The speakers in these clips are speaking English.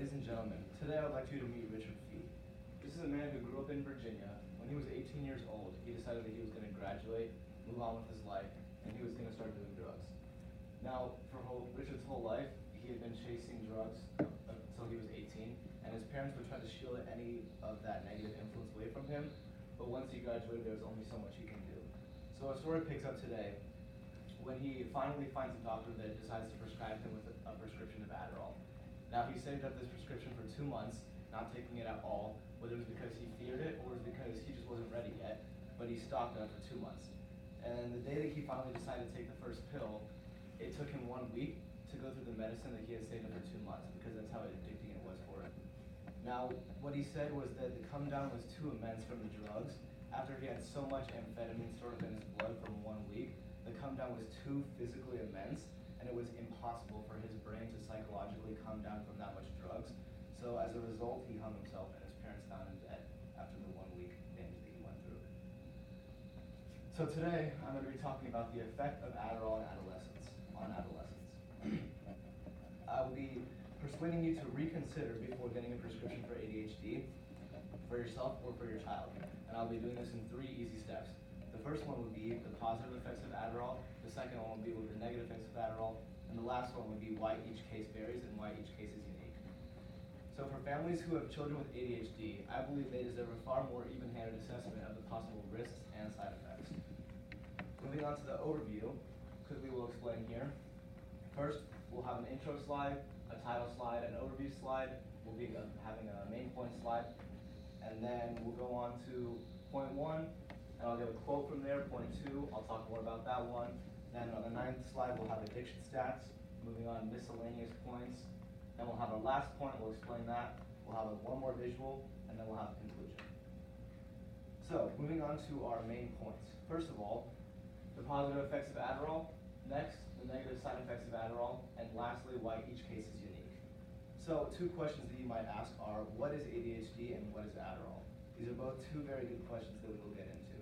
Ladies and gentlemen, today I would like you to meet Richard Fee. This is a man who grew up in Virginia. When he was 18 years old, he decided that he was going to graduate, move on with his life, and he was going to start doing drugs. Now, for Richard's whole life, he had been chasing drugs until he was 18, and his parents would try to shield any of that negative influence away from him, but once he graduated, there was only so much he can do. So our story picks up today when he finally finds a doctor that decides to prescribe him with a prescription of Adderall. Now, he saved up this prescription for 2 months, not taking it at all, whether it was because he feared it or it was because he just wasn't ready yet, but he stocked up for 2 months. And the day that he finally decided to take the first pill, it took him 1 week to go through the medicine that he had saved up for 2 months, because that's how addicting it was for him. Now, what he said was that the come down was too immense from the drugs. After he had so much amphetamine stored up in his blood from 1 week, the come down was too physically immense, and it was impossible for his brain to psychologically come down from that much drugs. So as a result, he hung himself, and his parents found him dead after the 1 week binge that he went through. So today, I'm going to be talking about the effect of Adderall on adolescents. I will be persuading you to reconsider before getting a prescription for ADHD for yourself or for your child. And I'll be doing this in 3 easy steps. The first one would be the positive effects of Adderall, the second one would be the negative effects of Adderall, and the last one would be why each case varies and why each case is unique. So for families who have children with ADHD, I believe they deserve a far more even-handed assessment of the possible risks and side effects. Moving on to the overview, quickly we'll explain here. First, we'll have an intro slide, a title slide, an overview slide. We'll be having a main point slide, and then we'll go on to point 1, and I'll give a quote from there. Point 2, I'll talk more about that one. Then on the 9th slide, we'll have addiction stats. Moving on, miscellaneous points. Then we'll have our last point, we'll explain that. We'll have one more visual, and then we'll have a conclusion. So, moving on to our main points. First of all, the positive effects of Adderall. Next, the negative side effects of Adderall. And lastly, why each case is unique. So, 2 questions that you might ask are, what is ADHD and what is Adderall? These are both 2 very good questions that we will get into.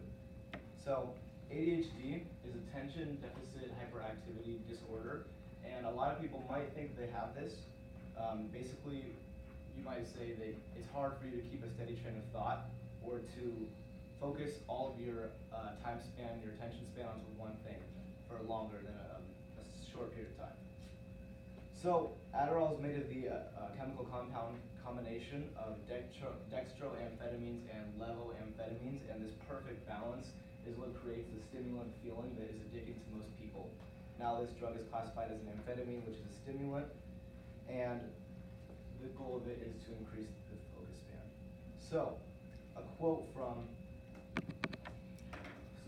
So, ADHD is attention deficit hyperactivity disorder, and a lot of people might think they have this. Basically, you might say that it's hard for you to keep a steady train of thought or to focus all of your time span, your attention span onto one thing for longer than a short period of time. So, Adderall is made of the chemical compound combination of dextroamphetamines and levoamphetamines, and this perfect balance is what creates the stimulant feeling that is addicting to most people. Now, this drug is classified as an amphetamine, which is a stimulant, and the goal of it is to increase the focus span. So, a quote from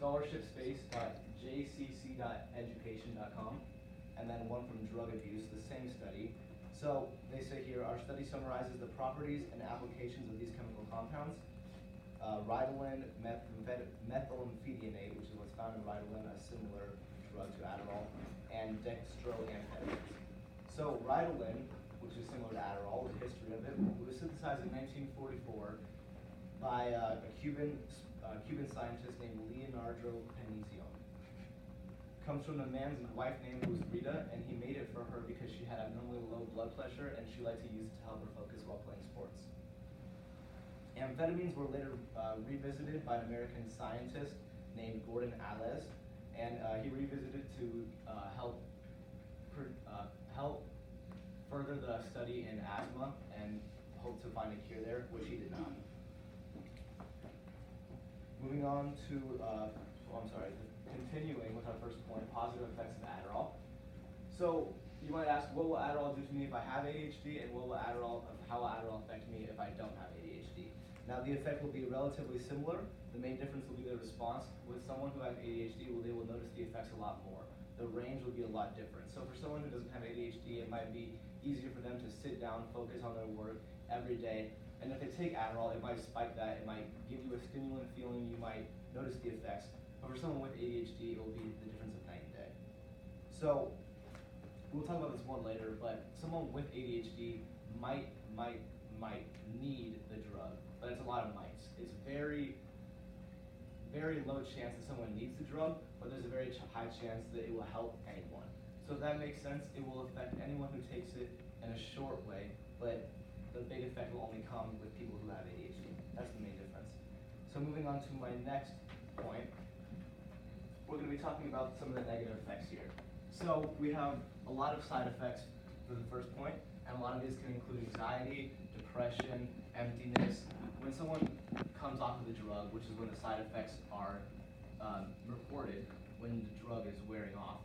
scholarshipspace.jcc.education.com, and then one from Drug Abuse, the same study. So they say here, our study summarizes the properties and applications of these chemical compounds. Ritalin, methylamphetamine, which is what's found in Ritalin, a similar drug to Adderall, and dextroamphetamines. So Ritalin, which is similar to Adderall, the history of it, was synthesized in 1944 by a Cuban scientist named Leonardo Panizion. Comes from a man's wife named was Rita, and he made it for her because she had abnormally low blood pressure, and she liked to use it to help her focus while playing sports. Amphetamines were later revisited by an American scientist named Gordon Allais, and he revisited to help further the study in asthma and hope to find a cure there, which he did not. Moving on to, continuing with our first point, positive effects of Adderall. So you might ask, what will Adderall do to me if I have ADHD, and how will Adderall affect me if I don't have ADHD? Now, the effect will be relatively similar. The main difference will be the response. With someone who has ADHD, they will notice the effects a lot more. The range will be a lot different. So for someone who doesn't have ADHD, it might be easier for them to sit down, focus on their work every day. And if they take Adderall, it might spike that. It might give you a stimulant feeling. You might notice the effects. But for someone with ADHD, it will be the difference of night and day. So we'll talk about this more later, but someone with ADHD might need the drug, but it's a lot of mights. It's very, very low chance that someone needs the drug, but there's a very high chance that it will help anyone. So if that makes sense, it will affect anyone who takes it in a short way, but the big effect will only come with people who have ADHD. That's the main difference. So moving on to my next point, we're going to be talking about some of the negative effects here. So we have a lot of side effects for the first point, and a lot of these can include anxiety, depression, emptiness. When someone comes off of the drug, which is when the side effects are reported, when the drug is wearing off,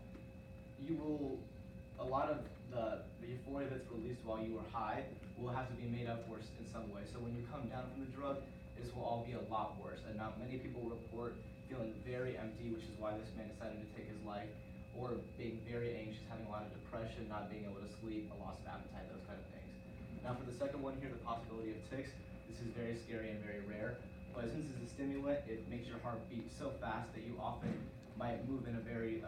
a lot of the euphoria that's released while you were high will have to be made up for in some way. So when you come down from the drug, this will all be a lot worse. And now many people report feeling very empty, which is why this man decided to take his life, or being very anxious, having a lot of depression, not being able to sleep, a loss of appetite, those kind of things. Now for the second one here, the possibility of tics, this is very scary and very rare. But since it's a stimulant, it makes your heart beat so fast that you often might move in a very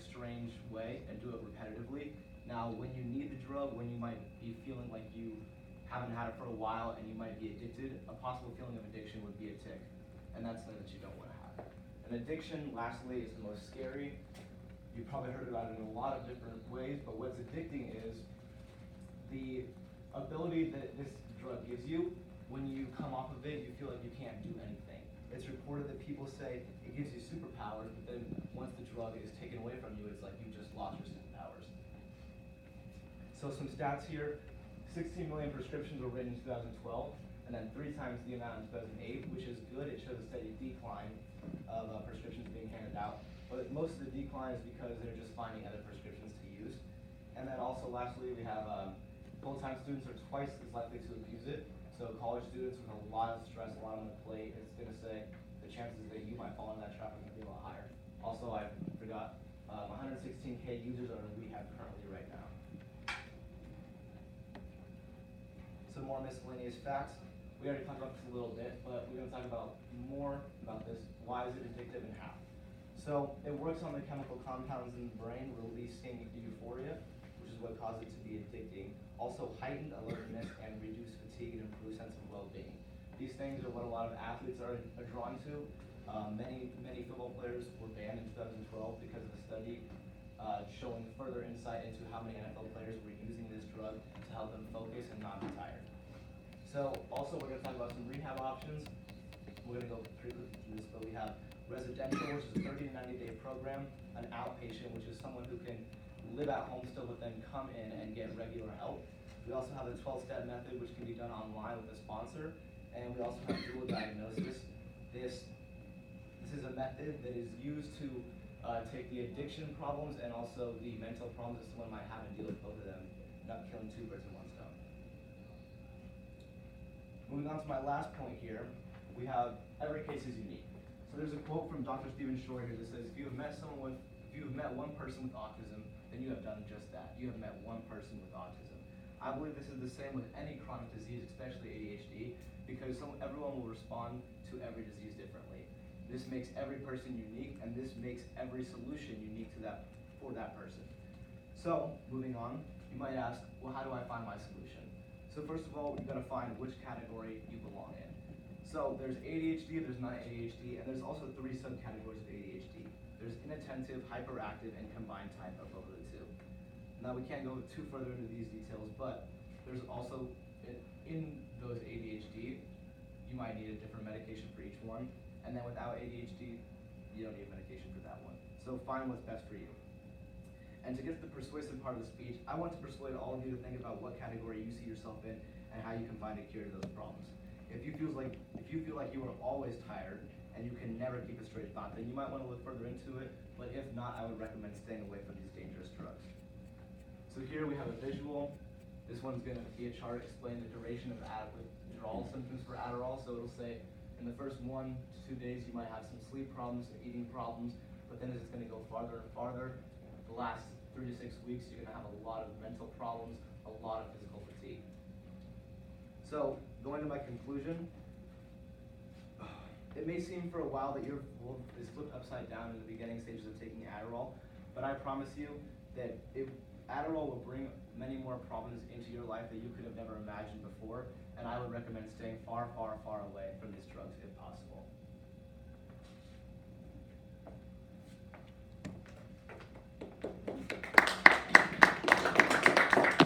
strange way and do it repetitively. Now, when you need the drug, when you might be feeling like you haven't had it for a while and you might be addicted, a possible feeling of addiction would be a tic, and that's something that you don't want to have. An addiction, lastly, is the most scary. You've probably heard about it in a lot of different ways, but what's addicting is the ability that this drug gives you. When you come off of it, you feel like you can't do anything. It's reported that people say it gives you superpowers, but then once the drug is taken away from you, it's like you just lost your superpowers. So some stats here, 16 million prescriptions were written in 2012, and then 3 times the amount in 2008, which is good. It shows a steady decline of prescriptions being handed out. But most of the decline is because they're just finding other prescriptions to use. And then also lastly, we have full-time students are twice as likely to abuse it. So college students with a lot of stress, a lot on the plate, it's going to say the chances that you might fall in that trap are going to be a lot higher. Also, I forgot, 116K users are in rehab currently right now. Some more miscellaneous facts. We already talked about this a little bit, but we're going to talk about more about this. Why is it addictive and how? So it works on the chemical compounds in the brain releasing euphoria, which is what causes it to be addicting. Also heightened alertness and reduced fatigue and improved sense of well-being. These things are what a lot of athletes are drawn to. Many football players were banned in 2012 because of a study showing further insight into how many NFL players were using this drug to help them focus and not be tired. So also we're going to talk about some rehab options. We're going to go through this, but we have residential, which is a 30 to 90 day program, an outpatient, which is someone who can live at home still but then come in and get regular help. We also have the 12-step method, which can be done online with a sponsor, and we also have dual diagnosis. This is a method that is used to take the addiction problems and also the mental problems that someone might have and deal with both of them, not killing 2 birds with 1 stone. Moving on to my last point here, we have every case is unique. So there's a quote from Dr. Stephen Shore here that says, if you have met one person with autism, then you have done just that. You have met one person with autism. I believe this is the same with any chronic disease, especially ADHD, because everyone will respond to every disease differently. This makes every person unique, and this makes every solution unique for that person. So, moving on, you might ask, well, how do I find my solution? So first of all, you've got to find which category you belong in. So there's ADHD, there's non-ADHD, and there's also 3 subcategories of ADHD. There's inattentive, hyperactive, and combined type of both of the 2. Now we can't go too further into these details, but there's also, in those ADHD, you might need a different medication for each one, and then without ADHD, you don't need a medication for that one. So find what's best for you. And to get to the persuasive part of the speech, I want to persuade all of you to think about what category you see yourself in and how you can find a cure to those problems. If you feel like you are always tired and you can never keep a straight thought, then you might want to look further into it, but if not, I would recommend staying away from these dangerous drugs. So here we have a visual. This one's going to be a chart explaining the duration of withdrawal symptoms for Adderall. So it'll say in the first 1 to 2 days you might have some sleep problems, eating problems, but then as it's going to go farther and farther, the last 3 to 6 weeks you're going to have a lot of mental problems, a lot of physical fatigue. So going to my conclusion, it may seem for a while that your world is flipped upside down in the beginning stages of taking Adderall, but I promise you that Adderall will bring many more problems into your life that you could have never imagined before, and I would recommend staying far, far, far away from these drugs if possible.